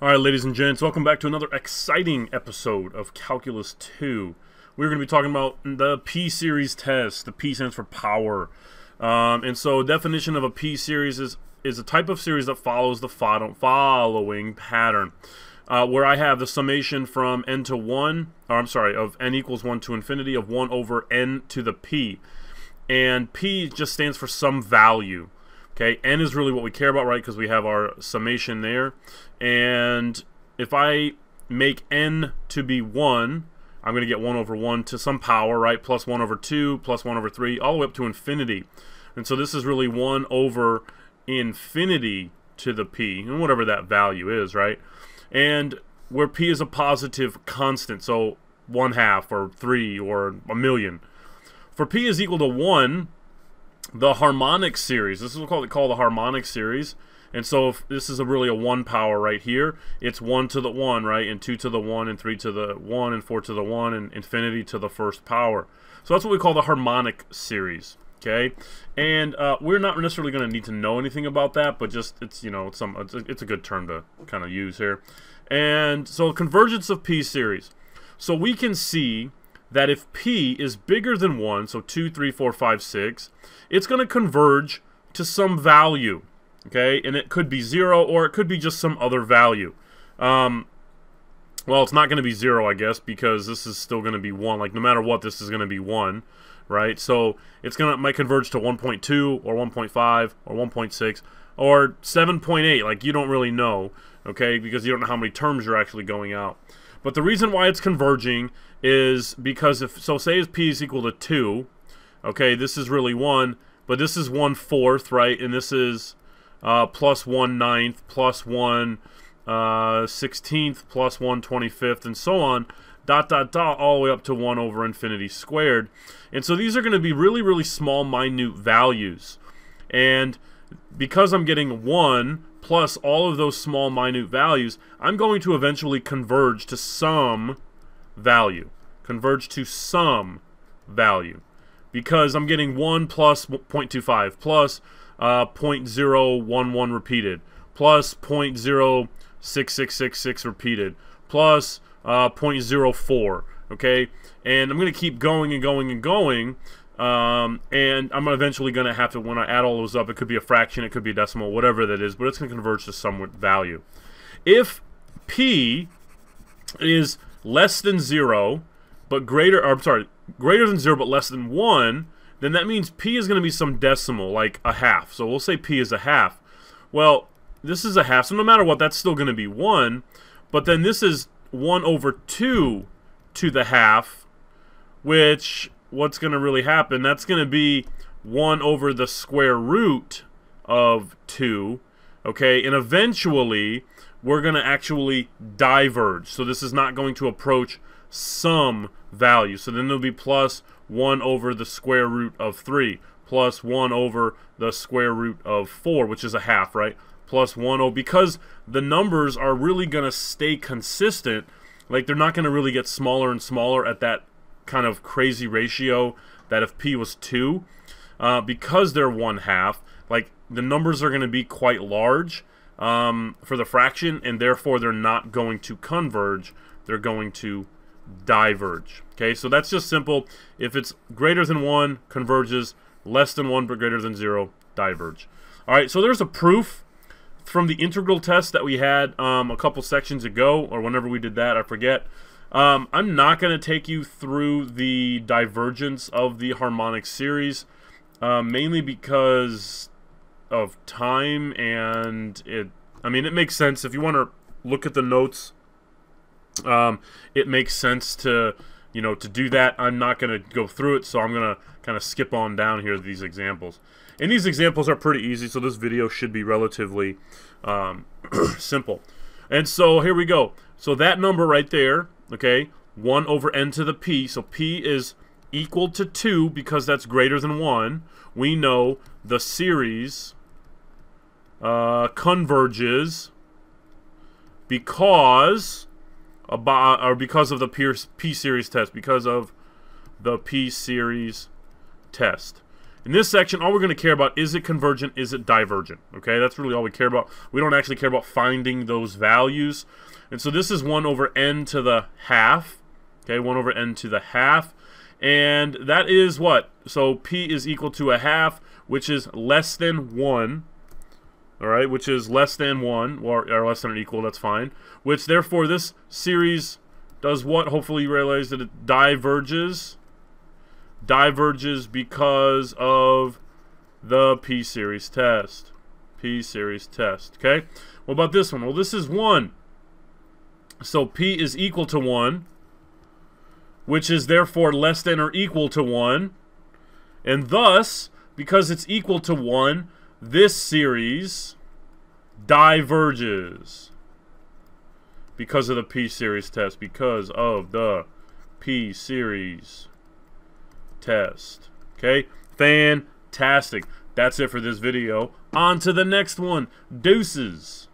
Alright, ladies and gents, welcome back to another exciting episode of Calculus 2. We're going to be talking about the P-series test. The P stands for power. And so definition of a P-series is a type of series that follows the following pattern. Where I have the summation from n to 1, or I'm sorry, of n equals 1 to infinity of 1 over n to the P. And P just stands for some value. Okay, n is really what we care about, right, because we have our summation there. And if I make n to be 1, I'm going to get 1 over 1 to some power, right, plus 1 over 2, plus 1 over 3, all the way up to infinity. And so this is really 1 over infinity to the p, and whatever that value is, right? And where p is a positive constant, so 1/2 or 3 or a million. For p is equal to 1, the harmonic series, this is what we call the harmonic series. And so if this is really a 1 power right here, it's 1 to the 1, right, and 2 to the 1, and 3 to the 1, and 4 to the 1, and infinity to the first power. So that's what we call the harmonic series, okay? And we're not necessarily going to need to know anything about that, but just it's, you know, it's a good term to kind of use here. And so convergence of P series. So we can see that if P is bigger than 1, so 2, 3, 4, 5, 6, it's going to converge to some value, okay? And it could be 0, or it could be just some other value. Well, it's not going to be 0, I guess, because this is still going to be 1. Like, no matter what, this is going to be 1, right? So it's might converge to 1.2, or 1.5, or 1.6, or 7.8. Like, you don't really know, okay? Because you don't know how many terms you're actually going out. But the reason why it's converging is because so say if P is equal to 2, okay, this is really 1, but this is 1/4, right? And this is plus 1/9, plus 1/16, plus 1/25, and so on, dot, dot, dot, all the way up to 1 over infinity squared. And so these are going to be really, really small, minute values. And because I'm getting 1 plus all of those small, minute values, I'm going to eventually converge to some value. Converge to some value. Because I'm getting 1 plus 0.25, plus 0.011 repeated, plus 0.06666 repeated, plus 0.04, okay? And I'm going to keep going and going and going. And I'm eventually going to have to, when I add all those up, it could be a fraction, it could be a decimal, whatever that is, but it's going to converge to some value. If P is less than 0, but greater than 0 but less than 1, then that means P is going to be some decimal, like a half. So we'll say P is a half. Well, this is a half, so no matter what, that's still going to be 1, but then this is 1 over 2 to the half, which what's going to really happen? That's going to be 1 over the square root of 2, okay? And eventually, we're going to actually diverge. So this is not going to approach some value. So then there'll be plus 1 over the square root of 3, plus 1 over the square root of 4, which is a half, right? Plus 1 over, because the numbers are really going to stay consistent, like they're not going to really get smaller and smaller at that kind of crazy ratio that if P was 2, because they're 1/2, like the numbers are going to be quite large for the fraction, and therefore they're not going to converge, they're going to diverge. Okay, so that's just simple. If it's greater than 1, converges, less than 1 but greater than 0, diverge. Alright, so there's a proof from the integral test that we had a couple sections ago, or whenever we did that, I forget. I'm not going to take you through the divergence of the harmonic series, mainly because of time, and it makes sense. If you want to look at the notes, it makes sense to, to do that. I'm not going to go through it, so I'm going to kind of skip on down here to these examples. And these examples are pretty easy, so this video should be relatively simple. And so here we go. So that number right there, okay, 1 over n to the p, so p is equal to 2 because that's greater than 1. We know the series converges because of the P-series test, because of the P-series test. In this section, all we're going to care about, is it convergent, is it divergent? Okay, that's really all we care about. We don't actually care about finding those values. And so this is 1 over n to the half. Okay, 1 over n to the half. And that is what? So p is equal to a half, which is less than 1. All right, which is less than 1, or less than or equal, that's fine. Which, therefore, this series does what? Hopefully you realize that it diverges. Diverges because of the p-series test. P-series test, okay? What about this one? Well, this is 1. So p is equal to 1, which is therefore less than or equal to 1. And thus, because it's equal to 1, this series diverges because of the p-series test. Because of the p-series test. Okay? Fantastic. That's it for this video. On to the next one. Deuces.